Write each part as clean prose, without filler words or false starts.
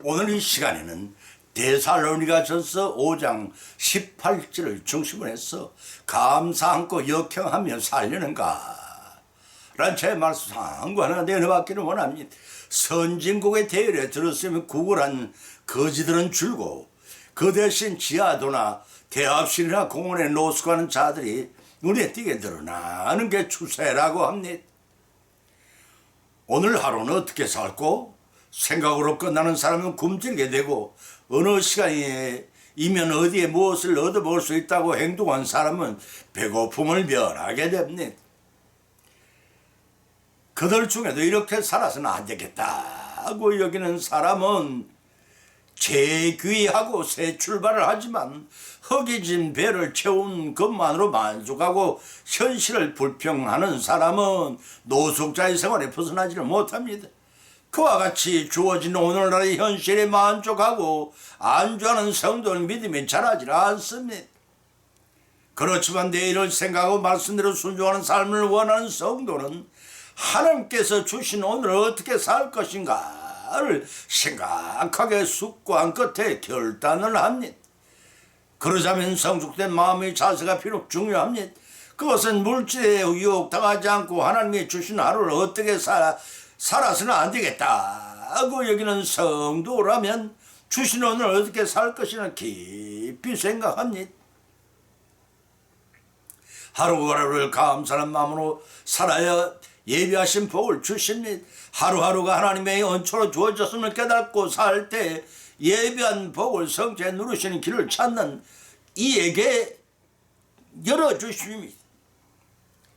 오늘 이 시간에는 데살로니가전서 5장 18절을 중심으로 해서 감사 안고 역행하며 살려는가 라는 제 말씀 상고 하나 내려받기를 원합니다. 선진국의 대열에 들었으면 구걸한 거지들은 줄고 그 대신 지하도나 대합실이나 공원에 노숙하는 자들이 눈에 띄게 드러나는 게 추세라고 합니다. 오늘 하루는 어떻게 살고 생각으로 끝나는 사람은 굶주리게 되고 어느 시간이면 어디에 무엇을 얻어먹을 수 있다고 행동한 사람은 배고픔을 면하게 됩니다. 그들 중에도 이렇게 살아서는 안 되겠다고 여기는 사람은 재귀하고 새 출발을 하지만 허기진 배를 채운 것만으로 만족하고 현실을 불평하는 사람은 노숙자의 생활에 벗어나지를 못합니다. 그와 같이 주어진 오늘날의 현실에 만족하고 안주하는 성도는 믿음이 자라지 않습니다. 그렇지만 내일을 생각하고 말씀대로 순종하는 삶을 원하는 성도는 하나님께서 주신 오늘을 어떻게 살 것인가를 심각하게 숙고한 끝에 결단을 합니다. 그러자면 성숙된 마음의 자세가 비록 중요합니다. 그것은 물질에 유혹당하지 않고 하나님이 주신 하루를 어떻게 살아서는 안 되겠다고 여기는 성도라면 주신 오늘 어떻게 살 것이나 깊이 생각합니다. 하루하루를 감사하는 마음으로 살아야 예비하신 복을 주십니다. 하루하루가 하나님의恩초로 주어졌음을 깨닫고 살 때 예비한 복을 성취해 누리시는 길을 찾는 이에게 열어주십니다.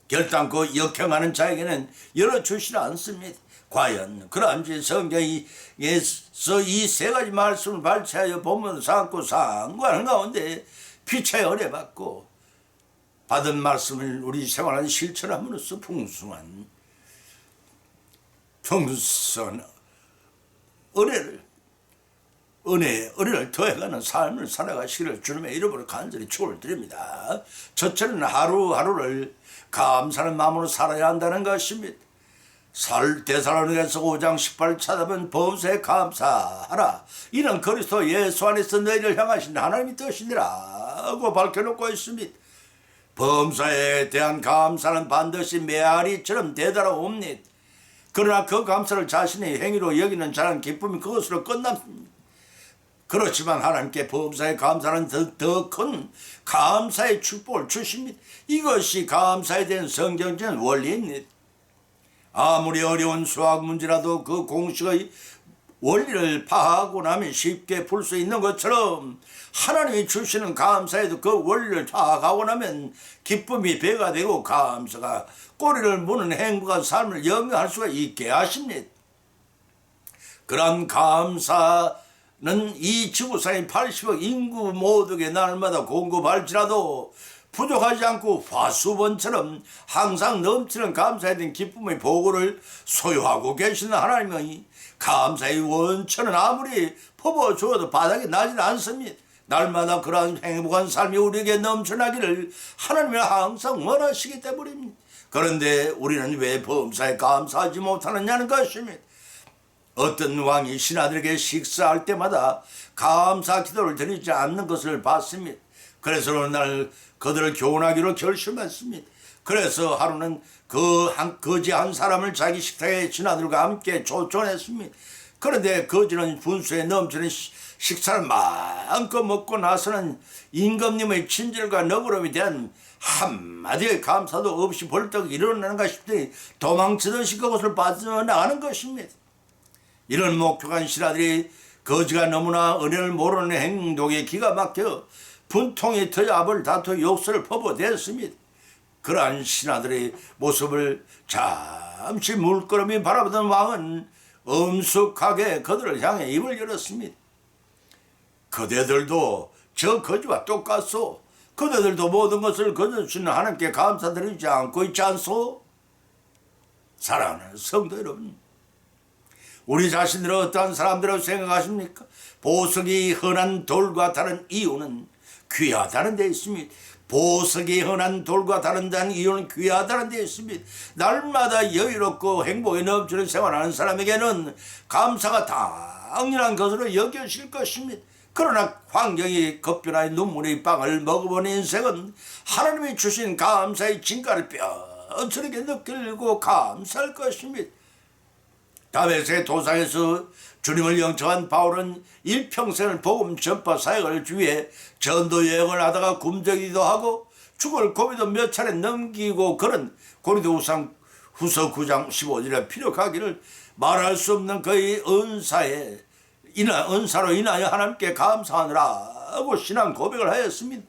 결단코 역행하는 자에게는 열어주시지 않습니다. 과연 그런지 성경에서 이 세 가지 말씀을 발췌하여 본문을 삼고 상고하는 가운데 피차에 은혜받고 받은 말씀을 우리 생활하는 실천함으로써 풍성한 은혜를 더해가는 삶을 살아가시기를 주님의 이름으로 간절히 축원을 드립니다. 첫째는 하루하루를 감사하는 마음으로 살아야 한다는 것입니다. 데살로니가서 5장 18절 찾아본 범사에 감사하라. 이는 그리스도 예수 안에서 너희를 향하신 하나님의 뜻이니라 하고 밝혀놓고 있습니다. 범사에 대한 감사는 반드시 메아리처럼 대단하옵니다. 그러나 그 감사를 자신의 행위로 여기는 자는 기쁨이 그것으로 끝납니다. 그렇지만 하나님께 범사에 감사는 더 큰 감사의 축복을 주십니다. 이것이 감사에 대한 성경적인 원리입니다. 아무리 어려운 수학 문제라도 그 공식의 원리를 파악하고 나면 쉽게 풀 수 있는 것처럼 하나님이 주시는 감사에도 그 원리를 파악하고 나면 기쁨이 배가 되고 감사가 꼬리를 무는 행복한 삶을 영위할 수가 있게 하십니다. 그런 감사는 이 지구상의 80억 인구 모두에게 날마다 공급할지라도 부족하지 않고 화수번처럼 항상 넘치는 감사에 대한 기쁨의 보고를 소유하고 계시는 하나님의 감사의 원천은 아무리 퍼부어주어도 바닥에 나지 않습니다. 날마다 그러한 행복한 삶이 우리에게 넘쳐나기를 하나님이 항상 원하시기 때문입니다. 그런데 우리는 왜 범사에 감사하지 못하느냐는 것입니다. 어떤 왕이 신하들에게 식사할 때마다 감사 기도를 드리지 않는 것을 봤습니다. 그래서 어느 날 그들을 교훈하기로 결심했습니다. 그래서 하루는 거지 한 사람을 자기 식탁에 신하들과 함께 초청했습니다. 그런데 거지는 분수에 넘치는 식사를 마음껏 먹고 나서는 임금님의 친절과 너그러움에 대한 한마디의 감사도 없이 벌떡 일어나는가 싶더니 도망치듯이 그것을 빠져나가는 것입니다. 이런 목표한 신하들이 거지가 너무나 은혜를 모르는 행동에 기가 막혀 분통이 터져 압을 다투어 욕설을 퍼부어댔습니다. 그러한 신하들의 모습을 잠시 물끄러미 바라보던 왕은 엄숙하게 그들을 향해 입을 열었습니다. 그대들도 저 거지와 똑같소. 그대들도 모든 것을 거저주시는 하나님께 감사드리지 않고 있지 않소? 사랑하는 성도 여러분, 우리 자신들은 어떠한 사람들이라고 생각하십니까? 보석이 흔한 돌과 다른 이유는 귀하다는 데 있습니다. 보석이 흔한 돌과 다른 데는 이유는 귀하다는 데 있습니다. 날마다 여유롭고 행복에 넘치는 생활하는 사람에게는 감사가 당연한 것으로 여겨질 것입니다. 그러나 환경이 급변하여 눈물의 빵을 먹어본 인생은 하나님이 주신 감사의 진가를 뼈저리게 느끼고 감사할 것입니다. 다윗의 도상에서 주님을 영접한 바울은 일평생을 복음 전파 사역을 위해 전도 여행을 하다가 굶주리기도 하고 죽을 고비도 몇 차례 넘기고 그런 고린도후서 9장 15절에 피력하기를 말할 수 없는 그의 은사로 인하여 하나님께 감사하느라고 신앙 고백을 하였습니다.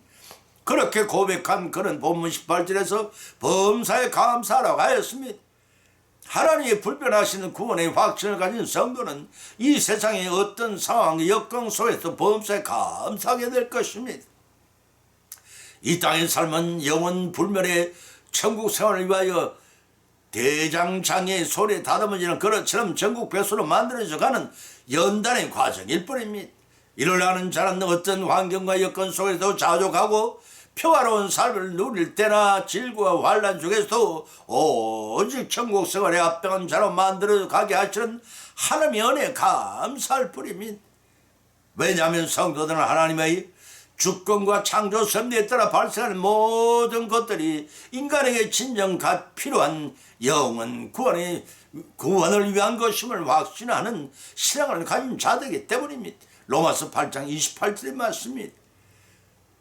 그렇게 고백한 그는 본문 18절에서 범사에 감사하라고 하였습니다. 하나님이 불변하시는 구원의 확신을 가진 성도는 이 세상의 어떤 상황, 역경 속에서 범사에 감사하게 될 것입니다. 이 땅의 삶은 영원 불멸의 천국 생활을 위하여 대장장이의 소리에 다듬어지는 그릇처럼 전국 배수로 만들어져 가는 연단의 과정일 뿐입니다. 이를 아는 자는 어떤 환경과 여건 속에서 자족하고 평화로운 삶을 누릴 때나 질고와 환란 중에서도 오직 천국 생활에 합당한 자로 만들어 가게 하시는 하나님의 은혜에 감사할 뿐입니다. 왜냐하면 성도들은 하나님의 주권과 창조 섭리에 따라 발생하는 모든 것들이 인간에게 진정 필요한 영원 구원을 위한 것임을 확신하는 신앙을 가진 자들이기 때문입니다. 로마서 8장 28절의 말씀입니다.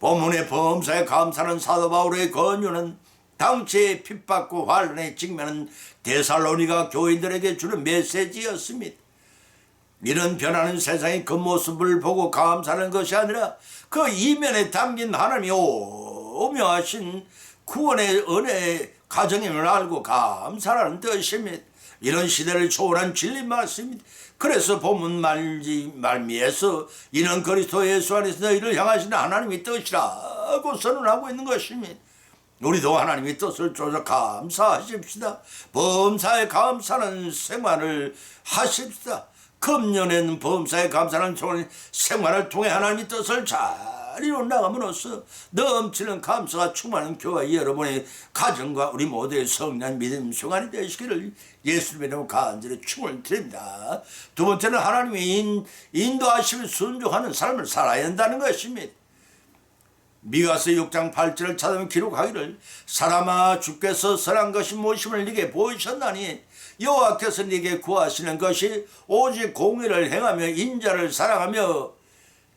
본문의 범사에 감사하는 사도 바울의 권유는 당시에 핍박과 환란에 직면한 데살로니가 교인들에게 주는 메시지였습니다. 이런 변하는 세상의 그 모습을 보고 감사하는 것이 아니라 그 이면에 담긴 하나님이 오묘하신 구원의 은혜의 가정임을 알고 감사하는 뜻입니다. 이런 시대를 초월한 진리 말씀입니다. 그래서 본문 말미에서 이는 그리스도 예수 안에서 너희를 향하시는 하나님의 뜻이라고 선언하고 있는 것입니다. 우리도 하나님의 뜻을 쫓아 감사하십시다. 범사에 감사하는 생활을 하십시다. 금년에는 범사에 감사하는 생활을 통해 하나님의 뜻을 잘 이루어 나감으로써 넘치는 감사가 충만한 교회 여러분의 가정과 우리 모두의 성난 믿음 순간이 되시기를 예수님의 이름으로 간절히 축원을 드립니다. 두 번째는 하나님의 인도하심을 순종하는 삶을 살아야 한다는 것입니다. 미가서 6장 8절을 찾으면 기록하기를 사람아 주께서 선한 것이 무엇임을 네게 보이셨나니 여호와께서 네게 구하시는 것이 오직 공의를 행하며 인자를 사랑하며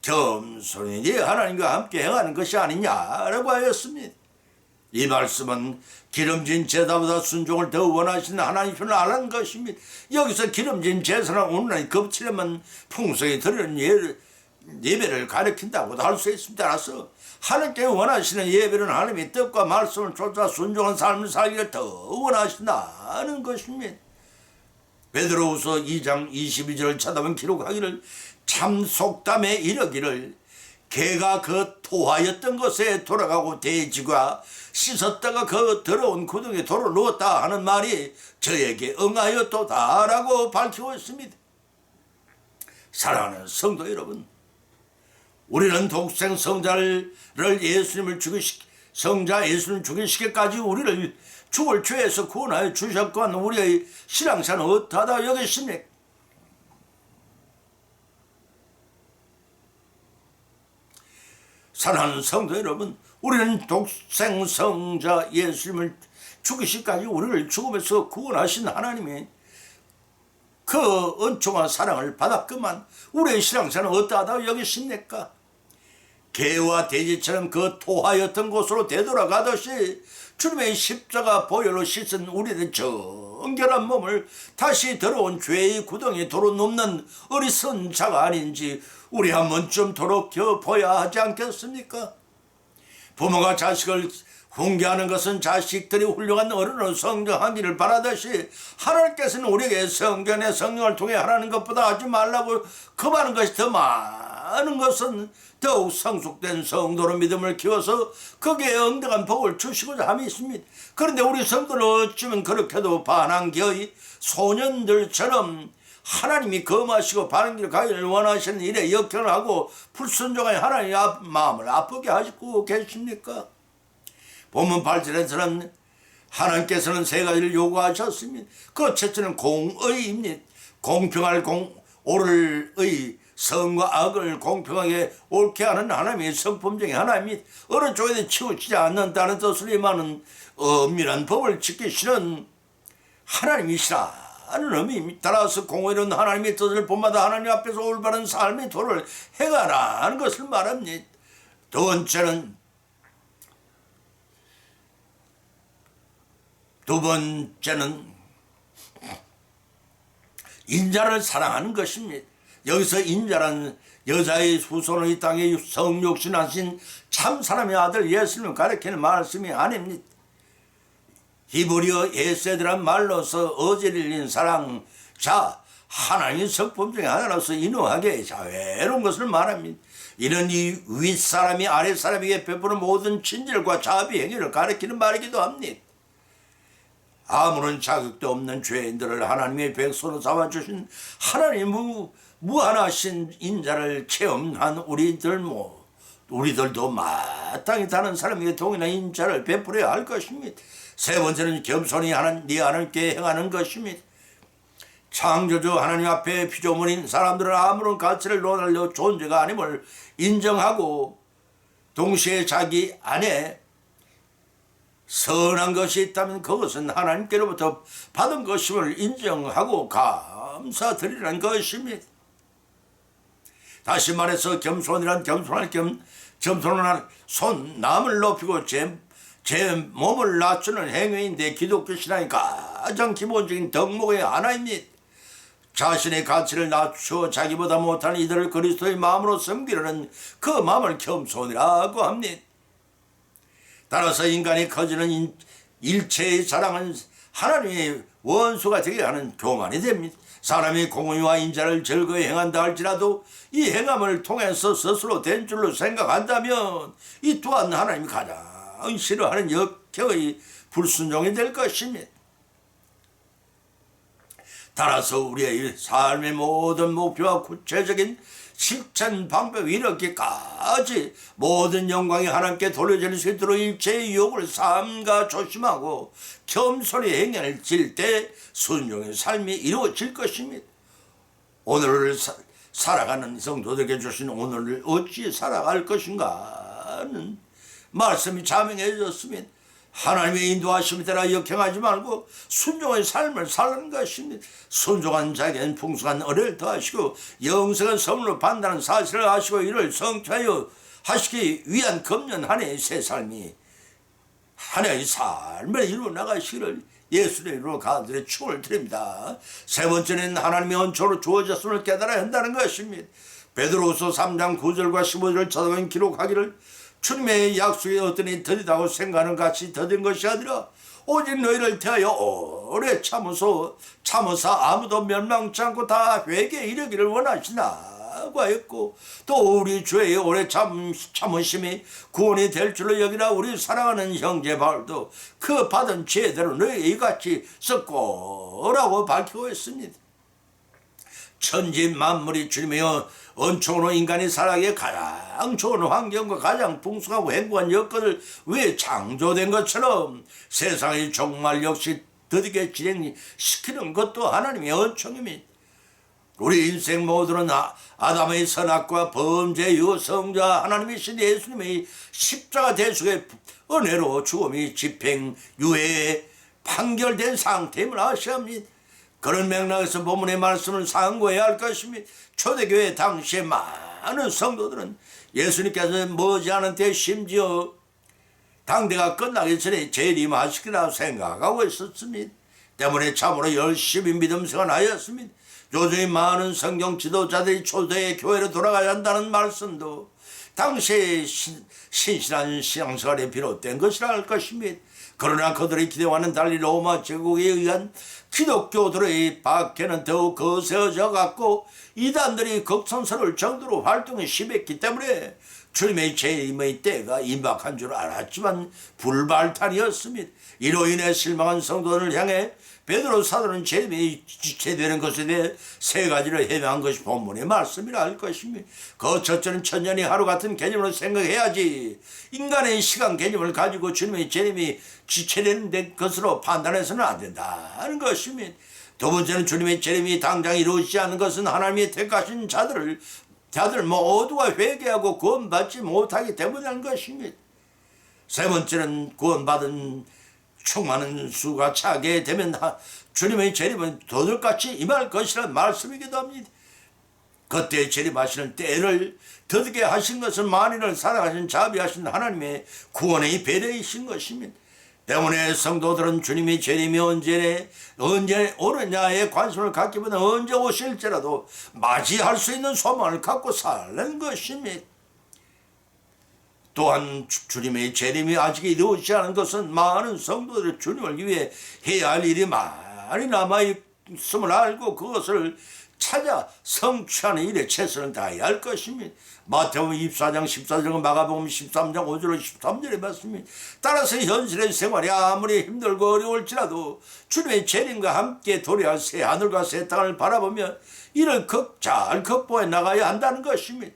겸손히 네 하나님과 함께 행하는 것이 아니냐라고 하였습니다. 이 말씀은 기름진 제사보다 순종을 더 원하시는 하나님을 알는 것입니다. 여기서 기름진 제사는 오늘날 급치려면 풍성히 드리는 예배를 가리킨다고도 할 수 있습니다. 따라서 하나님께 원하시는 예배는 하나님의 뜻과 말씀을 쫓아 순종한 삶을 살기를 더 원하신다는 것입니다. 베드로후서 2장 22절을 찾아보면 기록하기를 참 속담에 이르기를 개가 그 토하였던 것에 돌아가고 돼지가 씻었다가 그 더러운 구덩이에 돌을 넣었다 하는 말이 저에게 응하였도다라고 밝히고 있습니다. 사랑하는 성도 여러분, 우리는 독생 성자를 예수님을 죽이시기까지 우리를 죽을 죄에서 구원하여 주셨건 우리의 신앙생활은 어떠하다 여기십니까? 사랑하는 성도 여러분, 우리는 독생 성자 예수님을 죽이시기까지 우리를 죽음에서 구원하신 하나님의 그 은총과 사랑을 받았건만 우리의 신앙생활은 어떠하다 여기십니까? 개와 돼지처럼 그 토하였던 곳으로 되돌아가듯이 주님의 십자가 보혈로 씻은 우리의 정결한 몸을 다시 더러운 죄의 구덩이에 도로 눕는 어리석은 자가 아닌지 우리 한 번쯤 돌이켜봐야 하지 않겠습니까? 부모가 자식을 훈계하는 것은 자식들이 훌륭한 어른으로 성장하기를 바라듯이 하나님께서는 우리에게 성경의 성령을 통해 하라는 것보다 하지 말라고 금하는 것이 더 많은 것은 더욱 성숙된 성도로 믿음을 키워서 거기에 응당한 복을 주시고자 함이 있습니다. 그런데 우리 성도는 어쩌면 그렇게도 반항기의 소년들처럼 하나님이 검하시고 바른 길을 가기를 원하시는 일에 역행을 하고 불순종하여 하나님의 마음을 아프게 하시고 계십니까? 본문 8절에서는 하나님께서는 세 가지를 요구하셨습니다. 그 첫째는 공의입니다. 공평할 옳을의 성과 악을 공평하게 옳게 하는 하나님의 성품 중에 하나입니다. 어느 쪽에도 치우치지 않는다는 뜻으로만은 엄밀한 법을 지키시는 하나님이시라는 의미입니다. 따라서 공의로운 하나님의 뜻을 본마다 하나님 앞에서 올바른 삶의 도를 행하라는 것을 말합니다. 두 번째는 인자를 사랑하는 것입니다. 여기서 인자란 여자의 후손을 이 땅에 성육신하신 참 사람의 아들 예수님을 가리키는 말씀이 아닙니다. 히브리어 에세드란 말로서 어제를 잃은 사랑, 자 하나님의 성품 중에 하나로서 인후하게 자애로운 것을 말합니다. 이는 이 윗사람이 아랫사람에게 베푸는 모든 친절과 자비 행위를 가리키는 말이기도 합니다. 아무런 자격도 없는 죄인들을 하나님의 백성으로 삼아주신 하나님의 무한하신 인자를 체험한 우리들도 마땅히 다른 사람에게 동일한 인자를 베풀어야 할 것입니다. 세 번째는 겸손히 네 하나님께 행하는 것입니다. 창조주 하나님 앞에 피조물인 사람들은 아무런 가치를 논하려 존재가 아님을 인정하고 동시에 자기 안에 선한 것이 있다면 그것은 하나님께로부터 받은 것임을 인정하고 감사드리라는 것입니다. 다시 말해서 겸손이란 겸손한 손 남을 높이고 제 몸을 낮추는 행위인데 기독교 신앙의 가장 기본적인 덕목의 하나입니다. 자신의 가치를 낮추어 자기보다 못한 이들을 그리스도의 마음으로 섬기려는 그 마음을 겸손이라고 합니다. 따라서 인간이 커지는 일체의 자랑은 하나님의 원수가 되게 하는 교만이 됩니다. 사람이 공의와 인자를 즐거이 행한다 할지라도 이 행함을 통해서 스스로 된 줄로 생각한다면 이 또한 하나님이 가장 싫어하는 역경의 불순종이 될 것입니다. 따라서 우리의 삶의 모든 목표와 구체적인 실천 방법이 이렇게까지 모든 영광이 하나님께 돌려질 수 있도록 일체의 유혹을 삼가 조심하고 겸손히 행해질 때 순종의 삶이 이루어질 것입니다. 오늘을 살아가는 성도들에게 주신 오늘을 어찌 살아갈 것인가는 말씀이 자명해졌습니다. 하나님의 인도하심에 따라 역행하지 말고 순종의 삶을 사는 것입니다. 순종한 자에게는 풍성한 은혜를 더하시고 영생한 선물로 받는다는 사실을 아시고 이를 성취하여 하시기 위한 금년 한 해의 새 삶이 한 해의 삶을 이루어 나가시기를 예수의 이름으로 간절히 축원을 드립니다. 세 번째는 하나님의恩초로 주어졌음을 깨달아야 한다는 것입니다. 베드로후서 3장 9절과 15절을 찾아보면 기록하기를 주님의 약속이 어떠니 더디다고 생각하는 같이 더딘 것이 아니라 오직 너희를 대하여 오래 참으사 아무도 멸망치 않고 다 회개에 이르기를 원하시나고 하였고 또 우리 주의 오래 참으심이 구원이 될 줄로 여기나 우리 사랑하는 형제 바울도 그 받은 지혜대로 너희 이같이 썼고라고 밝히고 있습니다. 천지 만물이 주님의 은총으로 인간이 살아가기에 가장 좋은 환경과 가장 풍성하고 행복한 여건을 위해 창조된 것처럼 세상의 종말 역시 더디게 진행시키는 것도 하나님의 은총입니다. 우리 인생 모두는 아담의 선악과 범죄의 유성자 하나님이신 예수님의 십자가 대속의 은혜로 죽음이 집행, 유해에 판결된 상태임을 아셔야 합니다. 그런 맥락에서 본문의 말씀을 상고해야 할 것입니다. 초대교회 당시에 많은 성도들은 예수님께서 머지않은 때 심지어 당대가 끝나기 전에 재림하시리라 생각하고 있었습니다. 때문에 참으로 열심히 믿음 생활하였습니다. 요즘에 많은 성경 지도자들이 초대의 교회로 돌아가야 한다는 말씀도 당시에 신실한 신앙생활에 비롯된 것이라 할 것입니다. 그러나 그들의 기대와는 달리 로마 제국에 의한 기독교들의 박해는 더욱 거세어져 갔고 이단들이 극성스러울 정도로 활동이 심했기 때문에 주님의 재림의 때가 임박한 줄 알았지만 불발탄이었습니다. 이로 인해 실망한 성도들을 향해 베드로 사도는 재림이 지체되는 것에 대해 세 가지를 해명한 것이 본문의 말씀이라 할 것입니다. 그 첫째는 천년이 하루 같은 개념으로 생각해야지 인간의 시간 개념을 가지고 주님의 재림이 지체되는 것으로 판단해서는 안 된다는 것입니다. 두 번째는 주님의 재림이 당장 이루어지지 않는 것은 하나님의 택하신 자들 모두가 회개하고 구원받지 못하기 때문이라는 것입니다. 세 번째는 구원받은 충만한 수가 차게 되면 주님의 재림은 도둑같이 임할 것이라는 말씀이기도 합니다. 그때 재림하시는 때를 더디게 하신 것은 만인을 사랑하신 자비하신 하나님의 구원의 배려이신 것입니다. 때문에 성도들은 주님의 재림이 언제 오느냐에 관심을 갖기보다 언제 오실지라도 맞이할 수 있는 소망을 갖고 살는 것입니다. 또한 주님의 재림이 아직 이루어지지 않은 것은 많은 성도들이 주님을 위해 해야 할 일이 많이 남아있음을 알고 그것을 찾아 성취하는 일에 최선을 다해야 할 것입니다. 마태복음 24장 14절과 마가복음 13장 5절로 13절의 말씀입니다. 따라서 현실의 생활이 아무리 힘들고 어려울지라도 주님의 재림과 함께 도래할 새 하늘과 새 땅을 바라보며 이를 잘 극복해 나가야 한다는 것입니다.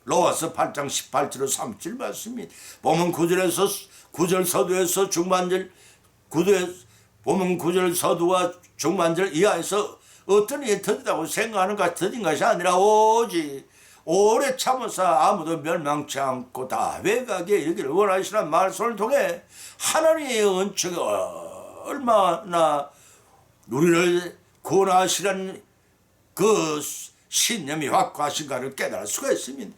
로마서 8장 18절로 30절 말씀입니다. 보면 9절 서두에서 중반절 보면 9절 서두와 중반절 이하에서 어떤 일이 더디다고 생각하는가 더딘 것이 아니라 오직 오래 참아서 아무도 멸망치 않고 다 회개하게 이르기를 원하시는 말씀을 통해 하나님의 은총이 얼마나 우리를 구원하시라는 그 신념이 확고하신가를 깨달을 수가 있습니다.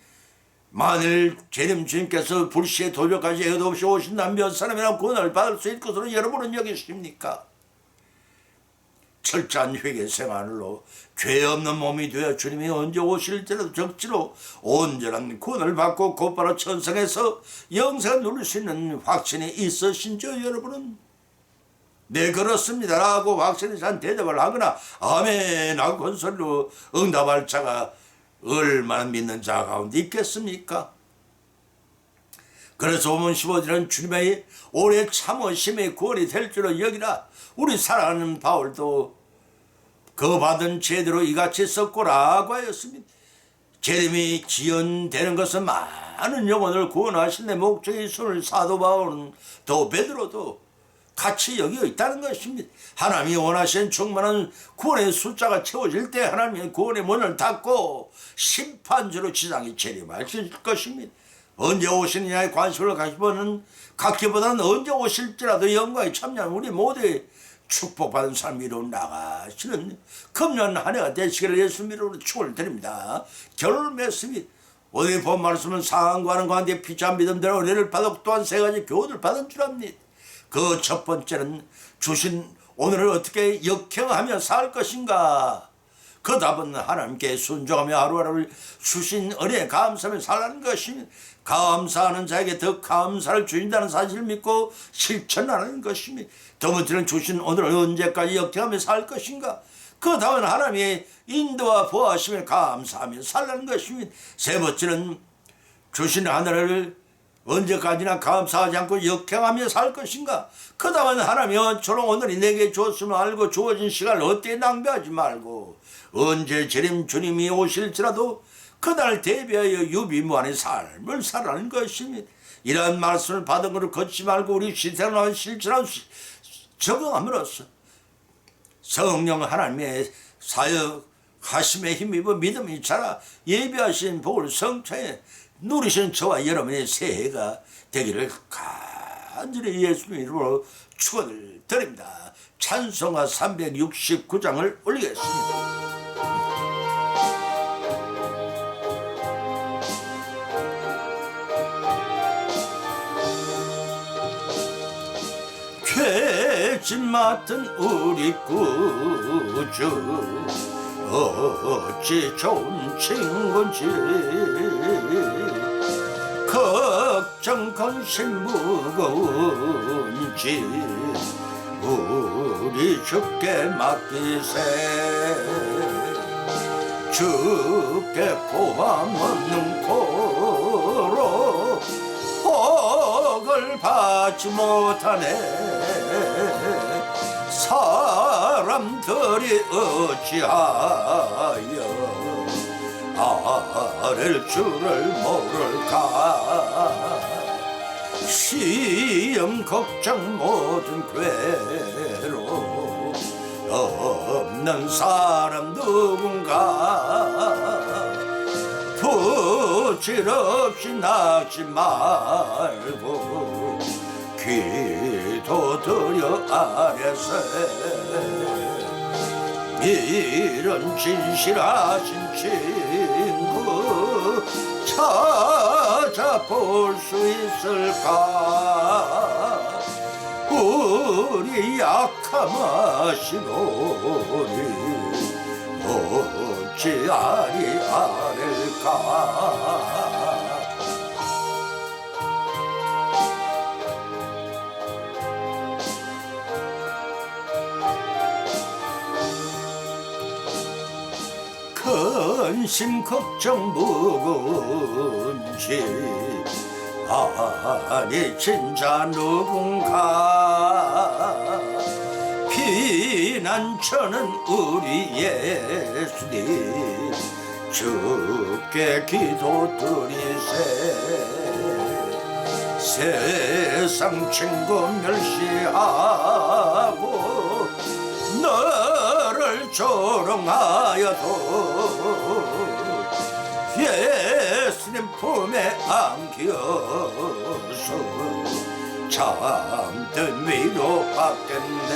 만일 재림 주님께서 불시에 도저까지 애도 없이 오신다면 몇 사람이나 구원을 받을 수 있을 것으로 여러분은 여기십니까? 철저한 회개 생활로 죄 없는 몸이 되어 주님이 언제 오실지라도 적지로 온전한 구원을 받고 곧바로 천성에서 영생을 누릴 수 있는 확신이 있으신지요? 여러분은 네 그렇습니다 라고 확신에 찬 대답을 하거나 아멘 하고 큰 소리로 응답할 자가 얼마나 믿는 자 가운데 있겠습니까? 그래서 오문 15절은 주님의 오래 참으심의 구원이 될 줄로 여기라. 우리 사랑하는 바울도 그 받은 제대로 이같이 썼고라고 하였습니다. 재림이 지연되는 것은 많은 영혼을 구원하신 내 목적의 손을 사도 바울은 또 베드로도 같이 여기어 있다는 것입니다. 하나님이 원하시는 충만한 구원의 숫자가 채워질 때 하나님의 구원의 문을 닫고 심판주로 지상에 재림하실 것입니다. 언제 오시느냐에 관심을 갖기보다는 언제 오실지라도 영광에 참여한 우리 모두의 축복받은 삶으로 나가시는 금년 한 해가 되시기를 예수님 이름으로 축원을 드립니다. 결론을 맺습니다. 오늘 본 말씀은 상황과는 관계 피차 믿음대로 은혜를 받았고 또한 세 가지 교훈을 받은 줄 압니다. 그 첫 번째는 주신 오늘을 어떻게 역행하며 살 것인가? 그 답은 하나님께 순종하며 하루하루를 주신 은혜에 감사하며 살라는 것입니다. 감사하는 자에게 더 감사를 주신다는 사실을 믿고 실천하는 것입니다. 두 번째는 주신 오늘을 언제까지 역행하며 살 것인가? 그 다음은 하나님의 인도와 보호하심에 감사하며 살라는 것입니다. 세 번째는 주신 하늘을 언제까지나 감사하지 않고 역행하며 살 것인가? 그 다음은 하나님이 언처럼 오늘이 내게 주었음을 알고 주어진 시간을 어디에 낭비하지 말고 언제 재림 주님이 오실지라도 그날 대비하여 유비무한의 삶을 살아가는 것입니다. 이러한 말씀을 받은 것을 걷지 말고 우리 신생활 실천하고 적용함으로써 성령 하나님의 사역하심에 힘입어 믿음이 자라 예비하신 복을 성취해 누리시는 저와 여러분의 새해가 되기를 간절히 예수님 이름으로 축원을 드립니다. 찬송가 369장을 올리겠습니다. 죄짐 맡은 우리 구주 어찌 좋은 친구인지 걱정 근심 무거운지 우리 주께 맡기세. 주께 포함 없는 고로 복을 받지 못하네. 사람들이 어찌하여 아랠 줄을 모를까. 시험 걱정 모든 괴로 없는 사람 누군가. 부질없이 낙지 말고 기도드려 아래서 이런 진실하신 친구 찾아볼 수 있을까. 우리 약함 아시노니 어찌 아릴까. 근심 걱정 묵은지 아니 진짜 누군가. 피난처는 우리 예수님 주께 기도드리세. 세상 친구 멸시하고 너를 조롱하여도 예수님 품에 안겨서 잠든 위로 받겠네.